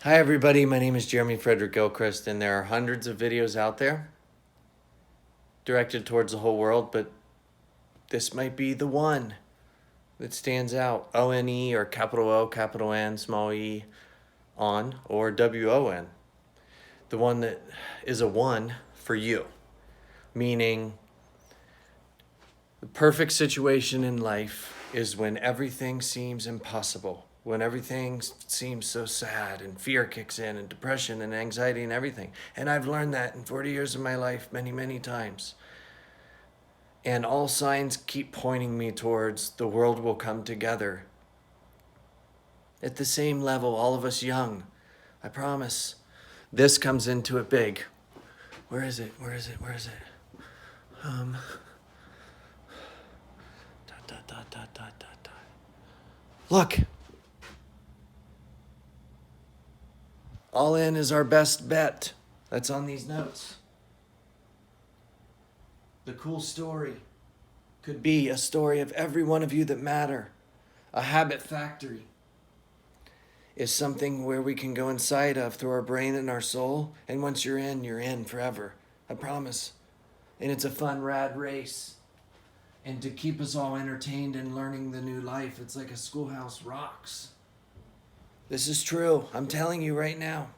Hi everybody, my name is Jeremy Frederick Gilchrist, and there are hundreds of videos out there directed towards the whole world, but this might be the one that stands out. ONE or capital O, capital N, small e, on, or WON. The one that is a one for you, meaning the perfect situation in life is when everything seems impossible. When everything seems so sad and fear kicks in and depression and anxiety and everything. And I've learned that in 40 years of my life many, many times. And all signs keep pointing me towards the world will come together. At the same level, all of us young. I promise. This comes into it big. Where is it? Where is it? Where is it? Look. All in is our best bet. That's on these notes. The cool story could be a story of every one of you that matter. A habit factory is something where we can go inside of through our brain and our soul. And once you're in forever. I promise. And it's a fun, rad race. And to keep us all entertained and learning the new life, it's like a schoolhouse rocks. This is true. I'm telling you right now.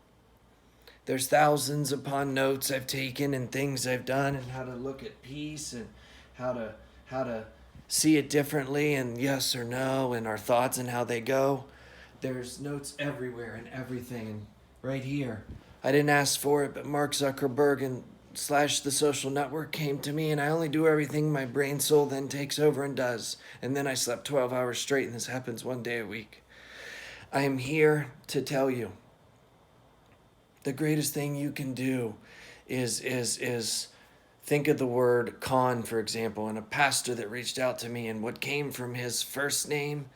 There's thousands upon notes I've taken and things I've done and how to look at peace and how to see it differently and yes or no and our thoughts and how they go. There's notes everywhere and everything and right here. I didn't ask for it, but Mark Zuckerberg and / the social network came to me and I only do everything my brain soul then takes over and does. And then I slept 12 hours straight and this happens 1 day a week. I am here to tell you the greatest thing you can do is think of the word con, for example, and a pastor that reached out to me and what came from his first name,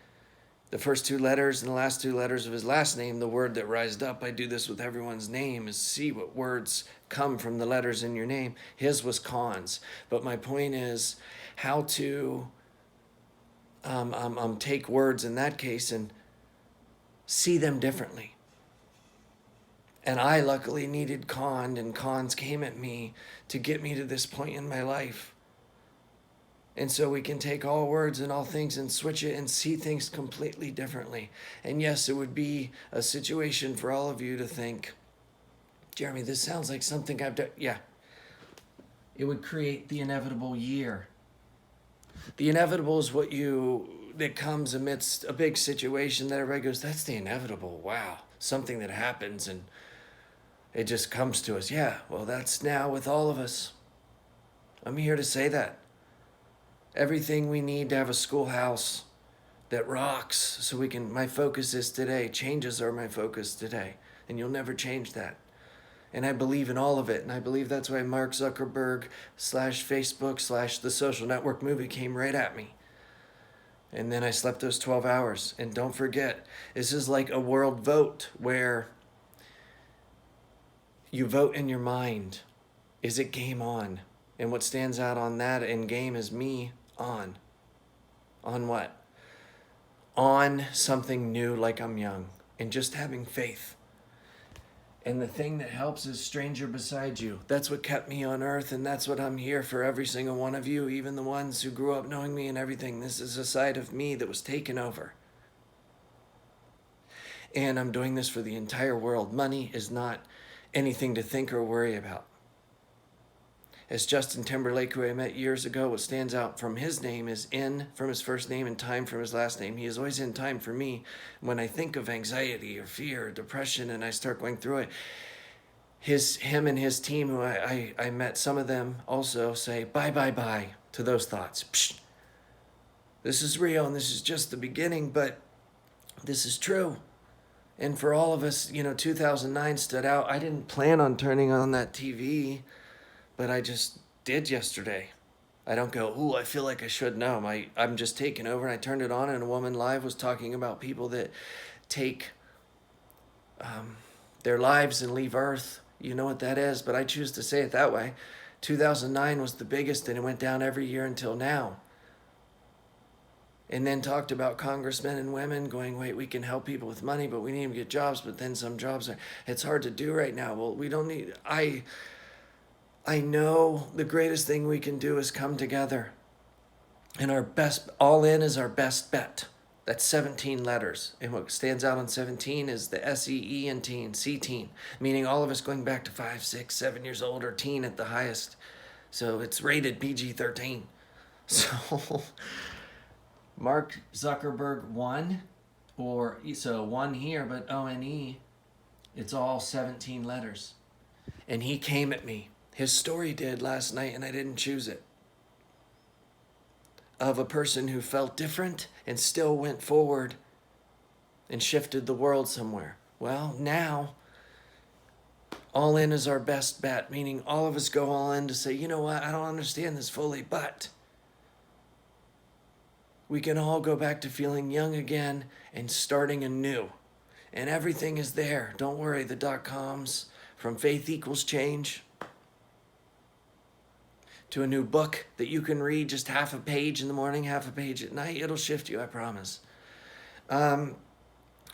the first 2 letters and the last 2 letters of his last name, the word that rised up. I do this with everyone's name is see what words come from the letters in your name. His was cons. But my point is how to take words in that case and see them differently. And I luckily needed con, and cons came at me to get me to this point in my life. And so we can take all words and all things and switch it and see things completely differently. And yes, it would be a situation for all of you to think, Jeremy, this sounds like something I've done. Yeah. It would create the inevitable year. The inevitable is that comes amidst a big situation that everybody goes, that's the inevitable. Wow. Something that happens and it just comes to us. Yeah, well, that's now with all of us. I'm here to say that. Everything we need to have a schoolhouse that rocks so we can, my focus is today. Changes are my focus today. And you'll never change that. And I believe in all of it. And I believe that's why Mark Zuckerberg / Facebook / the social network movie came right at me. And then I slept those 12 hours. And don't forget, this is like a world vote where you vote in your mind. Is it game on? And what stands out on that in game is me on. On what? On something new like I'm young. And just having faith. And the thing that helps is stranger beside you. That's what kept me on earth, and that's what I'm here for every single one of you, even the ones who grew up knowing me and everything. This is a side of me that was taken over. And I'm doing this for the entire world. Money is not anything to think or worry about. As Justin Timberlake, who I met years ago, what stands out from his name is in from his first name and time from his last name. He is always in time for me. When I think of anxiety or fear or depression and I start going through it, him and his team, who I met, some of them also say bye to those thoughts. Psh, this is real and this is just the beginning, but this is true. And for all of us, 2009 stood out. I didn't plan on turning on that TV, but I just did yesterday. I don't go, ooh, I feel like I should know. I'm just taking over, and I turned it on, and a woman live was talking about people that take their lives and leave Earth. You know what that is, but I choose to say it that way. 2009 was the biggest, and it went down every year until now. and then talked about congressmen and women going, wait, we can help people with money, but we need to get jobs. But then some jobs it's hard to do right now. Well, we don't need, I know the greatest thing we can do is come together. And our best, all in is our best bet. That's 17 letters. And what stands out on 17 is the SEen teen, C-teen, meaning all of us going back to 5, 6, 7 years old, or teen at the highest. So it's rated PG-13. So Mark Zuckerberg won, so one here, but ONE, it's all 17 letters. And he came at me. His story did last night, and I didn't choose it. Of a person who felt different and still went forward and shifted the world somewhere. Well, now, all in is our best bet, meaning all of us go all in to say, you know what, I don't understand this fully, but we can all go back to feeling young again and starting anew. And everything is there. Don't worry, the .coms, from Faith Equals Change to a new book that you can read just half a page in the morning, half a page at night. It'll shift you, I promise.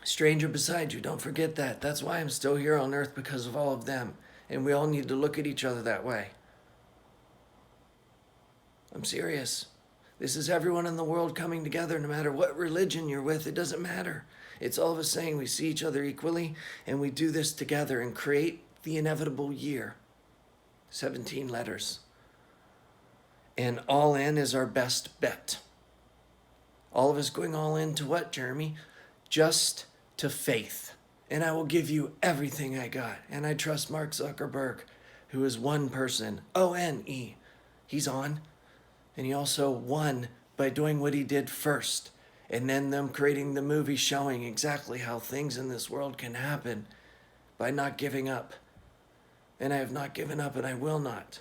Stranger beside you, don't forget that. That's why I'm still here on earth, because of all of them. And we all need to look at each other that way. I'm serious. This is everyone in the world coming together, no matter what religion you're with. It doesn't matter. It's all of us saying we see each other equally, and we do this together and create the inevitable year. 17 letters. And all in is our best bet. All of us going all in to what, Jeremy? Just to faith. And I will give you everything I got. And I trust Mark Zuckerberg, who is one person, ONE. He's on. And he also won by doing what he did first. And then them creating the movie showing exactly how things in this world can happen by not giving up. And I have not given up, and I will not.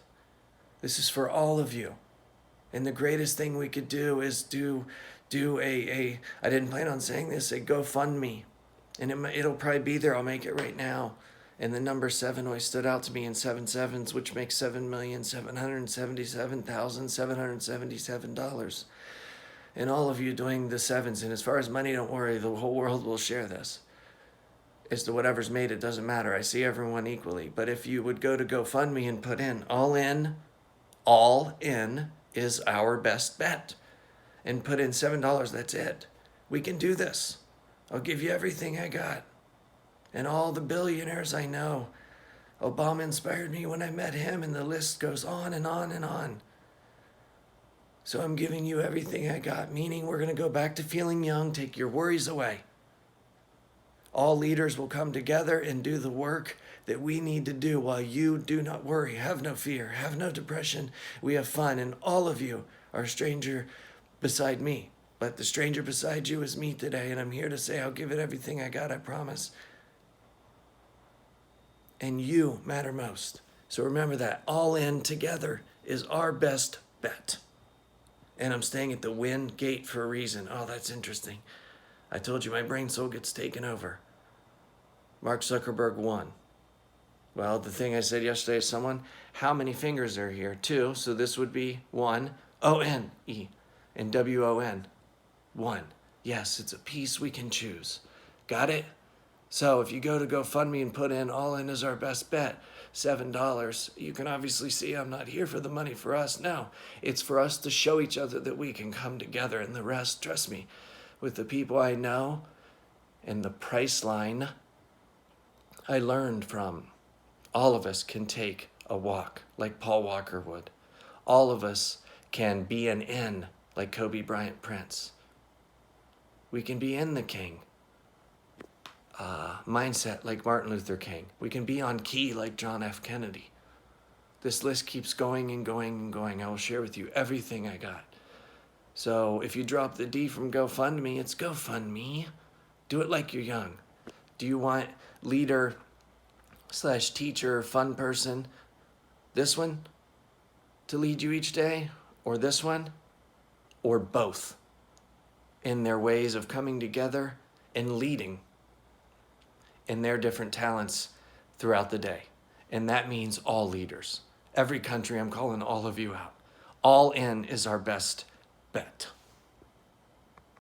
This is for all of you. And the greatest thing we could do is do I didn't plan on saying this, a GOFUNdME. And it'll probably be there. I'll make it right now. And the number 7 always stood out to me in 7 sevens, which makes $7,777,777. And all of you doing the sevens. And as far as money, don't worry, the whole world will share this. As to whatever's made, it doesn't matter. I see everyone equally. But if you would go to GoFundMe and put in all in is our best bet, and put in $7, that's it. We can do this. I'll give you everything I got. And all the billionaires I know. Obama inspired me when I met him, and the list goes on and on and on. So I'm giving you everything I got, meaning we're going to go back to feeling young, take your worries away. All leaders will come together and do the work that we need to do while you do not worry, have no fear, have no depression. We have fun, and all of you are a stranger beside me. But the stranger beside you is me today, and I'm here to say I'll give it everything I got, I promise. And you matter most. So remember that. All in together is our best bet. And I'm staying at the Win Gate for a reason. Oh, that's interesting. I told you my brain soul gets taken over. Mark Zuckerberg won. Well, the thing I said yesterday to someone, how many fingers are here? 2, so this would be 1, O-N-E, and W-O-N, 1. Yes, it's a piece we can choose. Got it? So if you go to GoFundMe and put in all in is our best bet, $7, you can obviously see I'm not here for the money for us. No, it's for us to show each other that we can come together, and the rest, trust me, with the people I know and the price line I learned from. All of us can take a walk like Paul Walker would. All of us can be an N like Kobe Bryant Prince. We can be in the King. Mindset like Martin Luther King. We can be on key like John F. Kennedy. This list keeps going and going and going. I will share with you everything I got. So if you drop the D from GoFundMe, it's GoFundMe. Do it like you're young. Do you want leader / teacher, fun person, this one to lead you each day, or this one, or both, in their ways of coming together and leading in their different talents throughout the day? And that means all leaders. Every country, I'm calling all of you out. All in is our best bet.